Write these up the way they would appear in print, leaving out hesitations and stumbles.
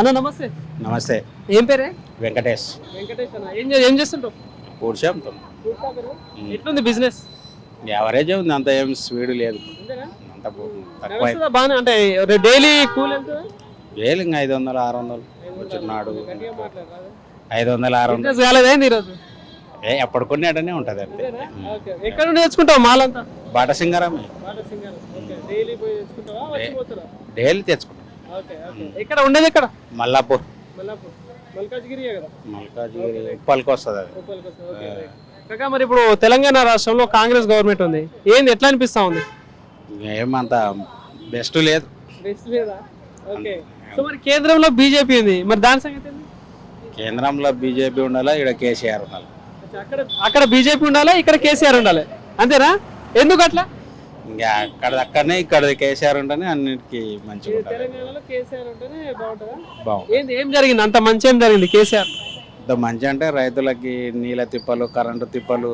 అన్న నమస్తే. నమస్తే. ఏం పేరే? వెంకటేష్. వెంకటేష్ అన్న. ఏం చేస్తుంటావు? పూడ్చి అమ్ముతాం. ఎట్లుంది బిజినెస్? యావరేజ్ ఉంది, అంత ఏం స్పీడ్ లేదు, అంత తక్కువ. బాగానే అంటే డైలీ కూల్ ఎంత? డైలీ 500 600 వచ్చినాడు. 500 600 కాలేదేంది ఈరోజు? ఎప్పుడు కొనేటనే ఉంటది అంతే. ఎక్కడ నుండి తెచ్చుకుంటావు మాలంతా? బాట సింగారమే. డైలీ తెచ్చుకుంటాం. ఎక్కడ ఉండేది? ఎక్కడ? మల్లాపూర్. మల్కాజ్గిరి ఉప్పల్కి వస్తుంది అది. కాకా మరి ఇప్పుడు తెలంగాణ రాష్ట్రంలో కాంగ్రెస్ గవర్నమెంట్ ఉంది, ఏంది ఎట్లా అనిపిస్తా ఉంది? ఏమంత బెస్ట్ లేదు. సో మరి కేంద్రంలో బీజేపీ ఉంది, మరి దాని సంగతి ఏంది? కేంద్రంలో బీజేపీ ఉండాలా, ఇక్కడ కేసీఆర్ ఉండాలి. అక్కడ బీజేపీ ఉండాలి, ఇక్కడ కేసీఆర్ ఉండాలి, అంతేనా? ఎందుకు అట్లా? ఇంకా అక్కడనే ఇక్కడ కేసీఆర్ ఉంటేనే అన్నిటికీ మంచిగా ఉంటుంది. తెలంగాణలో కేసీఆర్ ఉంటేనే బాగుంటుందా? బాగుంటుంది. ఏంది ఏం జరిగింది అంత మంచి? ఏం జరిగింది కేసీఆర్? ఇంత మంచి అంటే రైతులకి నీళ్ళ తిప్పలు, కరెంటు తిప్పలు,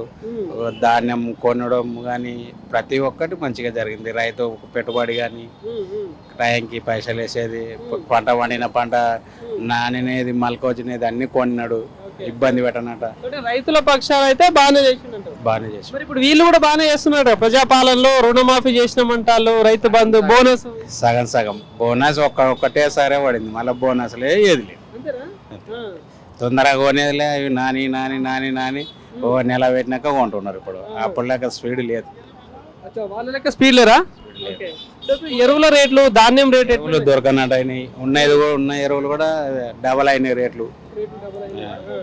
ధాన్యం కొనడం కానీ ప్రతి ఒక్కటి మంచిగా జరిగింది. రైతు పెట్టుబడి కానీ టైంకి పైసలు వేసేది, పంట పండిన పంట నానినేది మొలకొచ్చినది అన్ని కొన్నాడు, ఇబ్బంది పెట్టనట. రైతుల పక్షాలు అయితే బాగానే చేసిండు. బాగానే చేసి మరి ఇప్పుడు వీళ్ళు కూడా బాగానే చేస్తున్నారు. ప్రజాపాలనలో రుణమాఫీ చేసినామంటారు, రైతు బంధు, బోనస్ సగం సగం బోనస్ ఒక్కటేసారే పడింది, మళ్ళీ బోనస్లే ఏది లేదు. తొందరగా కొనేదిలే, అవి నాని నాని నాని నాని ఓ నెల పెట్టినాక కొంటున్నారు. ఇప్పుడు అప్పుడు లెక్క స్పీడ్ లేదు. వాళ్ళ లెక్క స్పీడ్ లేరా? ఎరువుల రేట్లు, ధాన్యం రేట్లు ఎరువులు దొరకనట్టు అయినాయి. ఉన్న ఎరువులు కూడా డబల్ అయినాయి రేట్లు.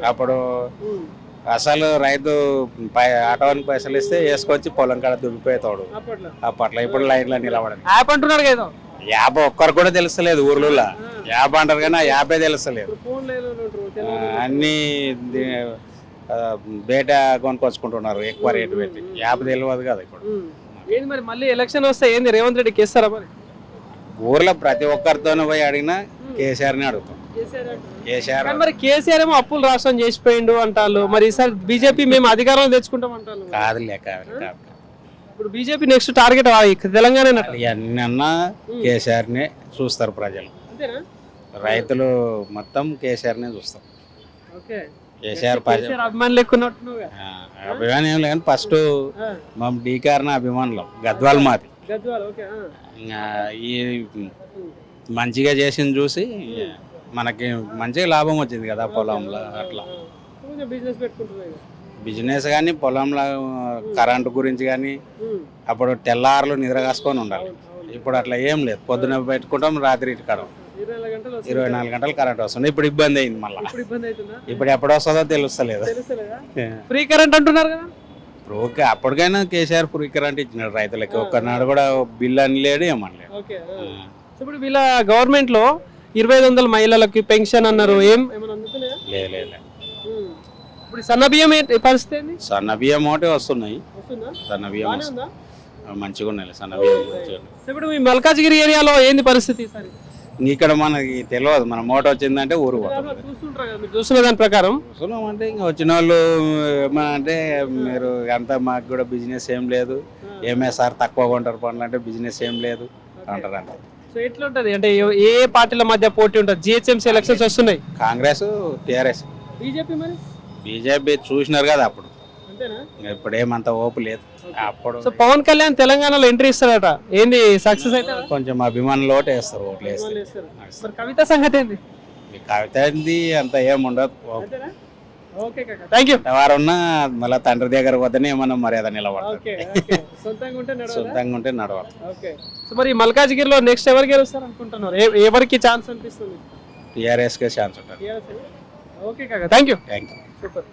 అప్పుడు అసలు రైతు ఆటోనికి పైసలు ఇస్తే వేసుకొచ్చి పొలం కాడ దుబ్బిపోయేతాడు అప్పట్లో. ఇప్పుడు లైన్లో నిలబడదు. యాప్ అంటున్నాడు కదా, యాప్ ఒక్కరు కూడా తెలుస్తలేదు ఊర్లలో. యాప్ అంటారు కానీ ఆ యాపే తెలుస్తలేదు. అన్ని బయట కొనుక్కొచ్చుకుంటున్నారు ఎక్కువ రేటు పెట్టి. యాప్ తెలియదు కదా ఇప్పుడు. ఏంది మరి మళ్ళీ ఎలక్షన్ వస్తే ఏంది రేవంత్ రెడ్డికి ఇస్తారా? మరి ఊర్లో ప్రతి ఒక్కరితోనే పోయి అడిగినా కేసీఆర్ని అడుగుతాం. కేసీఆర్ మరి కేసీఆర్ ఏమో అప్పులు రాష్ట్రం చేసిపోయిండు అంటారు. మరి ఈసారి బీజేపీ మేము అధికారంలో తెచ్చుకుంటాం అంటారు. కాదులే, ఇప్పుడు బీజేపీ నెక్స్ట్ టార్గెట్ తెలంగాణ. అన్నా కేసీఆర్ నే చూస్తారు ప్రజలు. రైతులు మొత్తం కేసీఆర్ నే చూస్తారు. కేసీఆర్ అభిమానులు అభిమానం ఏం లేదు, ఫస్ట్ మా డీకార్ అభిమానులు గద్వాల్ మాది. ఈ మంచిగా చేసింది చూసి మనకి మంచిగా లాభం వచ్చింది కదా పొలంలో. అట్లా బిజినెస్ కానీ పొలంలో కరెంటు గురించి కానీ అప్పుడు తెల్లారులు నిద్ర కాసుకొని ఉండాలి. ఇప్పుడు అట్లా ఏం లేదు, పొద్దున పెట్టుకుంటాం, రాత్రి ఇటుకడం 24 గంటలు కరెంట్ వస్తుంది. ఇప్పుడు ఇబ్బంది అయింది మళ్ళీ. ఇప్పుడు ఎప్పుడు వస్తుందో తెలుస్తలేదు. ఫ్రీ కరెంట్ అంటున్నారు కదా. ఓకే, అప్పటికైనా కేసీఆర్ ఫ్రీ కరెంట్ ఇచ్చినాడు రైతులకి. ఒక్కనాడు కూడా బిల్ అని లేడు, ఏమనలేడు. ఇప్పుడు వీళ్ళ గవర్నమెంట్ లో 2500 మహిళలకి పెన్షన్ అన్నారు. లేదు. ఇప్పుడు సన్న బియ్యం పరిస్థితి ఏంది? సన్న బియ్యం ఒకటి వస్తున్నాయి. సన్న బియ్యం మంచిగా ఉన్నాయి. సన్న బియ్యం ఇప్పుడు మీ మల్కాజ్గిరి ఏరియాలో ఏంది పరిస్థితి? ఇక్కడ మనకి తెలియదు, మన మోట వచ్చిందంటే ఊరు చూస్తున్న దాని ప్రకారం అంటే ఇంకా వచ్చిన వాళ్ళు ఏమంటే మీరు అంతా మాకు కూడా బిజినెస్ ఏం లేదు, ఏమే సార్ తక్కువ కొంటారు పనులు అంటే బిజినెస్ ఏం లేదు అంటారు. అంతే. సో ఎట్లా ఉంటది అంటే ఏ పార్టీల మధ్య పోటీ ఉంటుంది? జిహెచ్ఎంసీ ఎలక్షన్స్ వస్తున్నాయి, కాంగ్రెస్ టీఆర్ఎస్. బీజేపీ మరి బీజేపీ చూసినారు కదా అప్పుడు, ఇప్పుడు ఏమంత ఓపు లేదు. అప్పుడు పవన్ కళ్యాణ్ తెలంగాణలో ఎంట్రీ ఇస్తారట, ఏంది సక్సెస్ అయితే? కొంచెం అభిమానులు ఓటు వేస్తారు, ఓట్లు వేస్తారు. కవిత సంగతి ఏంది? కవిత ఏంది అంత ఏముండదు. ఎవరున్నా మళ్ళీ తండ్రి దగ్గర వద్దనే ఏమన్నా మర్యాద నిలబడతారు. సొంతంగా ఉంటే నడవాలి. మరి మల్కాజ్గిరిలో నెక్స్ట్ ఎవరు గెలుస్తారు అనుకుంటున్నారు? ఎవరికి ఛాన్స్ అనిపిస్తుంది? టీఆర్ఎస్ కే ఛాన్స్ ఉంటుంది. ఓకే కాకా, థ్యాంక్ యూ. సూపర్.